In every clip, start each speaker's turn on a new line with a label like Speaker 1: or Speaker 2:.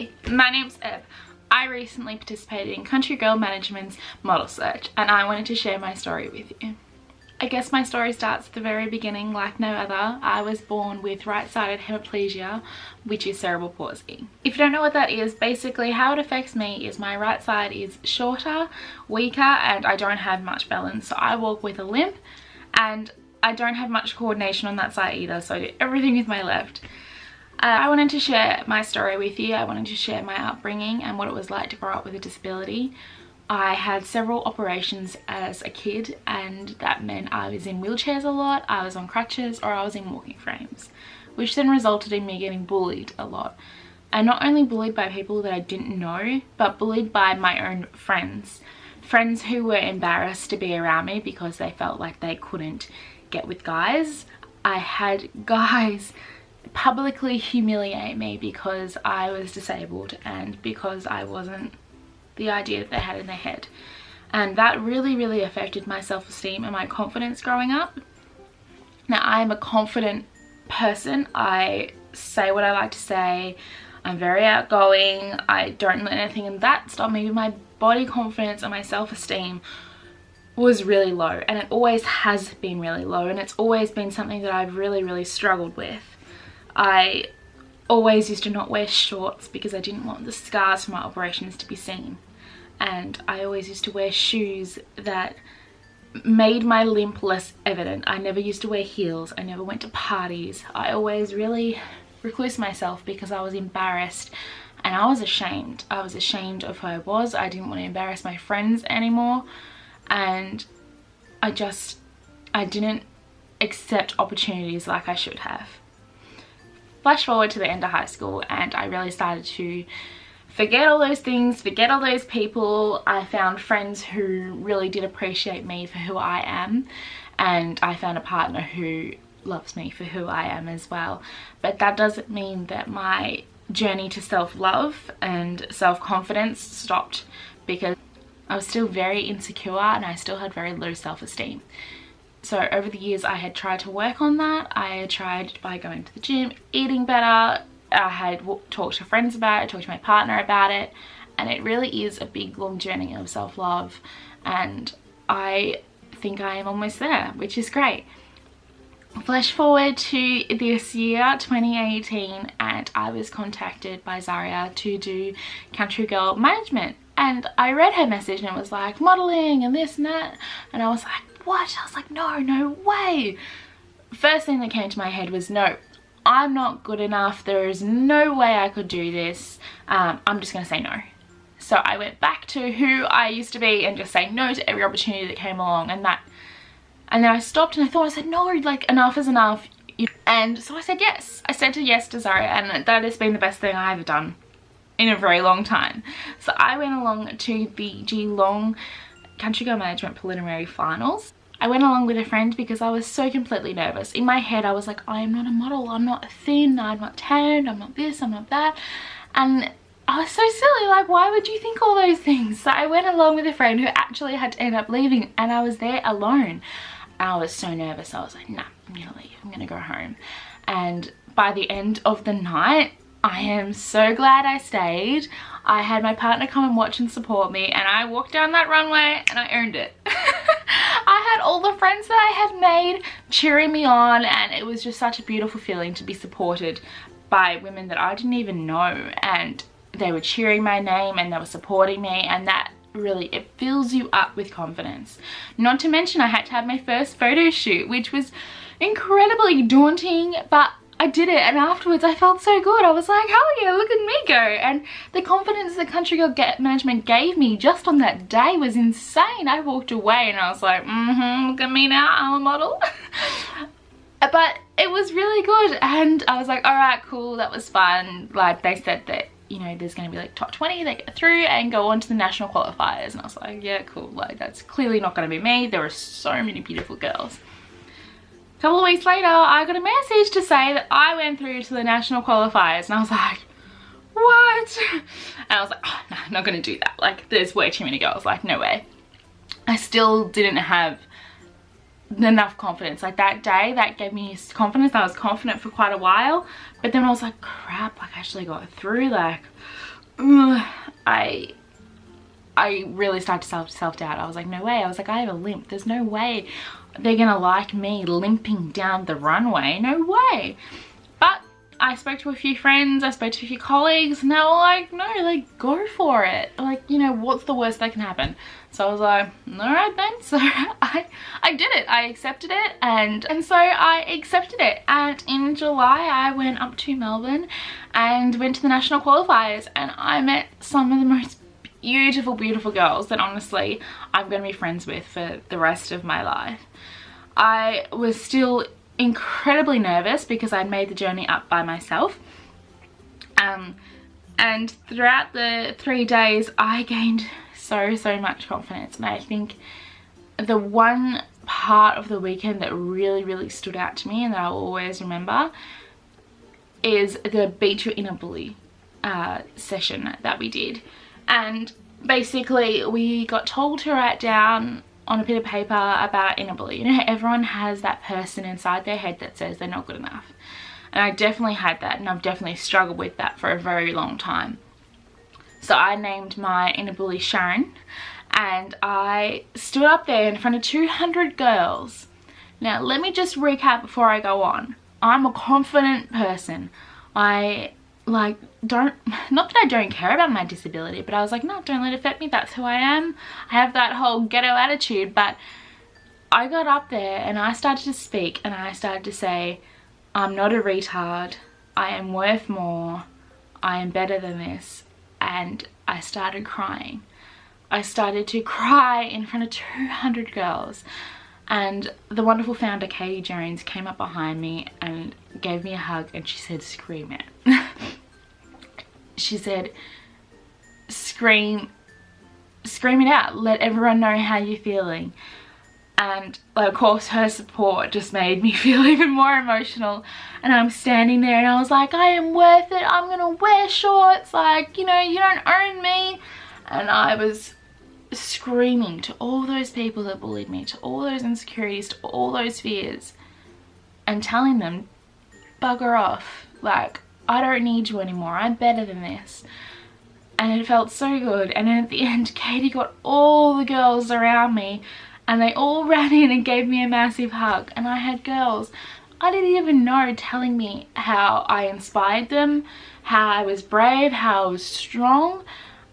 Speaker 1: Hey, my name's Eb. I recently participated in Country Girl Management's model search and I wanted to share my story with you. I guess my story starts at the very beginning like no other. I was born with right-sided hemiplegia, which is cerebral palsy. If you don't know what that is, basically how it affects me is my right side is shorter, weaker, and I don't have much balance. So I walk with a limp and I don't have much coordination on that side either, so I do everything with my left. I wanted to share my story with you. I wanted to share my upbringing and what it was like to grow up with a disability. I had several operations as a kid and that meant I was in wheelchairs a lot, I was on crutches, or I was in walking frames, which then resulted in me getting bullied a lot. And not only bullied by people that I didn't know, but bullied by my own friends. Friends who were embarrassed to be around me because they felt like they couldn't get with guys. I had guys publicly humiliate me because I was disabled and because I wasn't the idea that they had in their head, and that really affected my self-esteem and my confidence growing up. Now I'm a confident person. I say what I like to say. I'm very outgoing. I don't let anything in that stop me. My body confidence and my self-esteem was really low, and it always has been really low, and it's always been something that I've really struggled with. I always used to not wear shorts because I didn't want the scars from my operations to be seen, and I always used to wear shoes that made my limp less evident. I never used to wear heels. I never went to parties. I always really reclused myself because I was embarrassed and I was ashamed. I was ashamed of who I was. I didn't want to embarrass my friends anymore, and I didn't accept opportunities like I should have. Flash forward to the end of high school and I really started to forget all those things, forget all those people. I found friends who really did appreciate me for who I am, and I found a partner who loves me for who I am as well. But that doesn't mean that my journey to self-love and self-confidence stopped, because I was still very insecure and I still had very low self-esteem. So over the years I had tried to work on that. I had tried by going to the gym, eating better. I had talked to friends about it, talked to my partner about it, and it really is a big long journey of self-love, and I think I am almost there, which is great. Flash forward to this year, 2018, and I was contacted by Zaria to do Country Girl Management, and I read her message and it was like modelling and this and that, and I was like, what? I was like, no way. First thing that came to my head was, no, I'm not good enough. There is no way I could do this. I'm just gonna say no. So I went back to who I used to be and just say no to every opportunity that came along, and then I stopped and I said, no, like enough is enough. And so I said yes. I said yes to Zaria, and that has been the best thing I've ever done in a very long time. So I went along to the Geelong Country Girl Management preliminary finals. I went along with a friend because I was so completely nervous. In my head I was like, I am not a model, I'm not thin, I'm not tanned, I'm not this, I'm not that. And I was so silly, like why would you think all those things? So I went along with a friend who actually had to end up leaving, and I was there alone. I was so nervous. I was like, nah, I'm gonna leave, I'm gonna go home. And by the end of the night, I am so glad I stayed. I had my partner come and watch and support me, and I walked down that runway and I earned it. I had all the friends that I had made cheering me on, and it was just such a beautiful feeling to be supported by women that I didn't even know, and they were cheering my name and they were supporting me, and that really, it fills you up with confidence. Not to mention I had to have my first photo shoot, which was incredibly daunting, but I did it, and afterwards I felt so good. I was like, hell yeah, look at me go. And the confidence the Country Girl Management gave me just on that day was insane. I walked away and I was like, look at me now, I'm a model. But it was really good, and I was like, all right, cool, that was fun. Like they said that, you know, there's going to be like top 20 that get through and go on to the national qualifiers, and I was like, yeah, cool, like that's clearly not going to be me. There are so many beautiful girls. A couple of weeks later I got a message to say that I went through to the national qualifiers, and I was like, what? And I was like, oh, no, I'm not going to do that. Like there's way too many girls, like no way. I still didn't have enough confidence. Like that day, that gave me confidence. I was confident for quite a while, but then I was like, crap, like I actually got through, like I really started to self-doubt. I was like, no way. I was like, I have a limp. There's no way they're gonna like me limping down the runway. No way. But I spoke to a few friends, I spoke to a few colleagues, and they were like, no, like, go for it. Like, you know, what's the worst that can happen? So I was like, all right then. So I did it. I accepted it, and so I accepted it. And in July, I went up to Melbourne and went to the national qualifiers, and I met some of the most beautiful, beautiful girls that honestly I'm going to be friends with for the rest of my life. I was still incredibly nervous because I'd made the journey up by myself, and throughout the 3 days I gained so much confidence. And I think the one part of the weekend that really stood out to me and that I'll always remember is the Beat Your Inner Bully session that we did. And basically we got told to write down on a bit of paper about inner bully. You know how everyone has that person inside their head that says they're not good enough, and I definitely had that, and I've definitely struggled with that for a very long time. So I named my inner bully Sharon, and I stood up there in front of 200 girls. Now let me just recap before I go on. I'm a confident person. I like not that I don't care about my disability, but I was like, no, don't let it affect me. That's who I am. I have that whole ghetto attitude. But I got up there and I started to speak, and I started to say, I'm not a retard. I am worth more. I am better than this. And I started crying. I started to cry in front of 200 girls. And the wonderful founder Katie Jones came up behind me and gave me a hug, and she said, scream it. She said, scream it out, let everyone know how you're feeling. And like, of course her support just made me feel even more emotional. And I'm standing there and I was like, I am worth it, I'm gonna wear shorts, like, you know, you don't own me. And I was screaming to all those people that bullied me, to all those insecurities, to all those fears, and telling them, bugger off, like, I don't need you anymore, I'm better than this. And it felt so good. And then at the end, Katie got all the girls around me and they all ran in and gave me a massive hug. And I had girls I didn't even know telling me how I inspired them, how I was brave, how I was strong.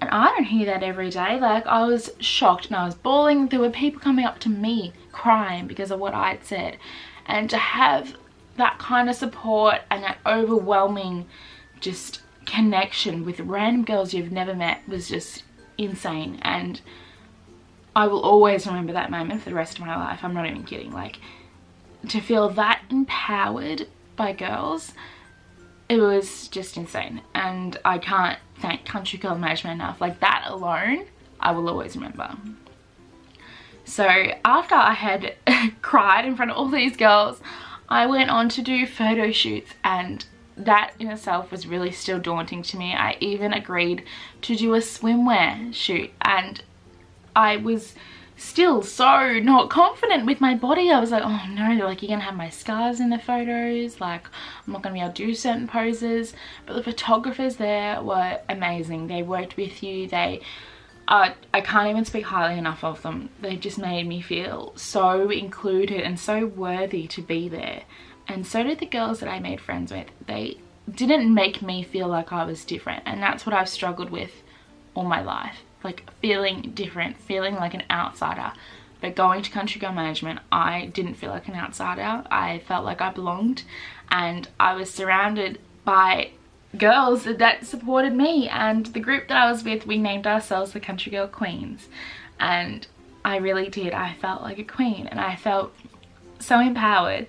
Speaker 1: And I don't hear that every day. Like, I was shocked and I was bawling. There were people coming up to me crying because of what I'd said. And to have that kind of support and that overwhelming just connection with random girls you've never met was just insane. And I will always remember that moment for the rest of my life. I'm not even kidding. Like, to feel that empowered by girls, it was just insane. And I can't thank Country Girl Management enough. Like, that alone I will always remember. So after I had cried in front of all these girls, I went on to do photo shoots, and that in itself was really still daunting to me. I even agreed to do a swimwear shoot, and I was still so not confident with my body. I was like, oh no, like, you're gonna have my scars in the photos, like I'm not gonna be able to do certain poses. But the photographers there were amazing. They worked with you. I can't even speak highly enough of them. They just made me feel so included and so worthy to be there. And so did the girls that I made friends with. They didn't make me feel like I was different, and that's what I've struggled with all my life. Like, feeling different, feeling like an outsider. But going to Country Girl Management, I didn't feel like an outsider. I felt like I belonged, and I was surrounded by girls that supported me. And the group that I was with, we named ourselves the Country Girl Queens, and I really did. I felt like a queen, and I felt so empowered,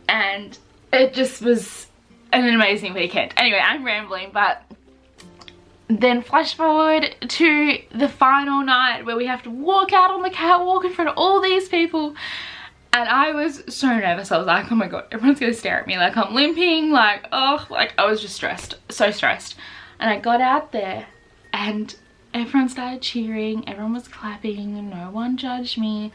Speaker 1: and it just was an amazing weekend. Anyway, I'm rambling, but then flash forward to the final night where we have to walk out on the catwalk in front of all these people. And I was so nervous. I was like, oh my god, everyone's gonna stare at me, like I'm limping, like, oh, like I was just stressed, so stressed. And I got out there and everyone started cheering, everyone was clapping, no one judged me,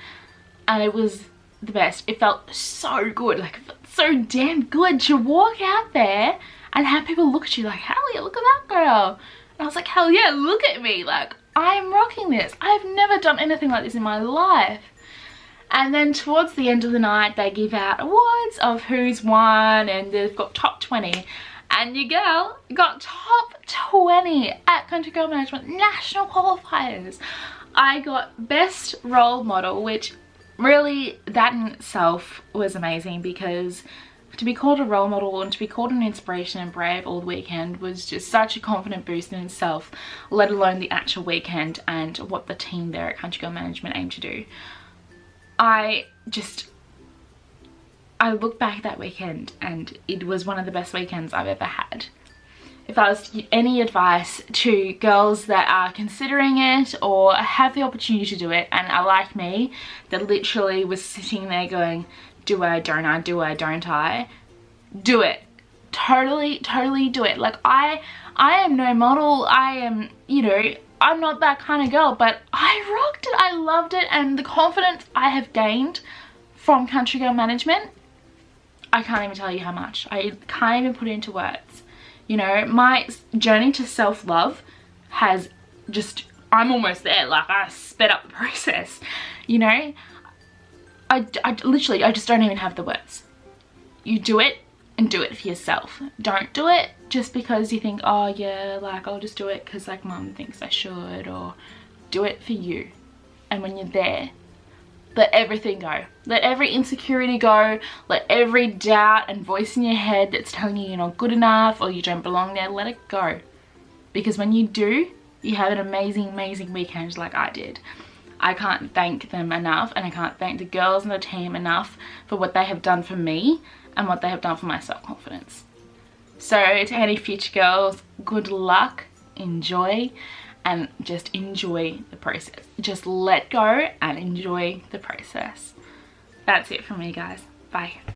Speaker 1: and it was the best. It felt so good, like, it felt so damn good to walk out there and have people look at you like, Hallie, look at that girl. And I was like, hell yeah, look at me, like I'm rocking this. I've never done anything like this in my life. And then towards the end of the night, they give out awards of who's won, and they've got top 20. And your girl got top 20 at Country Girl Management National Qualifiers. I got Best Role Model, which really, that in itself was amazing, because to be called a role model and to be called an inspiration and brave all the weekend was just such a confident boost in itself, let alone the actual weekend and what the team there at Country Girl Management aimed to do. I look back at that weekend and it was one of the best weekends I've ever had. If I was to give any advice to girls that are considering it or have the opportunity to do it and are like me, that literally was sitting there going, do I, don't I, do I, don't I? Do it. Totally do it. Like I am no model. I am, you know, I'm not that kind of girl, but I rocked it. I loved it, and the confidence I have gained from Country Girl Management, I can't even tell you how much. I can't even put it into words. You know, my journey to self-love has just, I'm almost there. Like I sped up the process, you know. I literally, I just don't even have the words. You do it and do it for yourself. Don't do it just because you think, oh yeah, like I'll just do it because like mum thinks I should, or do it for you. And when you're there, let everything go. Let every insecurity go. Let every doubt and voice in your head that's telling you you're not good enough or you don't belong there, let it go. Because when you do, you have an amazing weekend like I did. I can't thank them enough, and I can't thank the girls and the team enough for what they have done for me and what they have done for my self-confidence. So to any future girls, good luck, enjoy, and just enjoy the process. Just let go and enjoy the process. That's it from me, guys. Bye.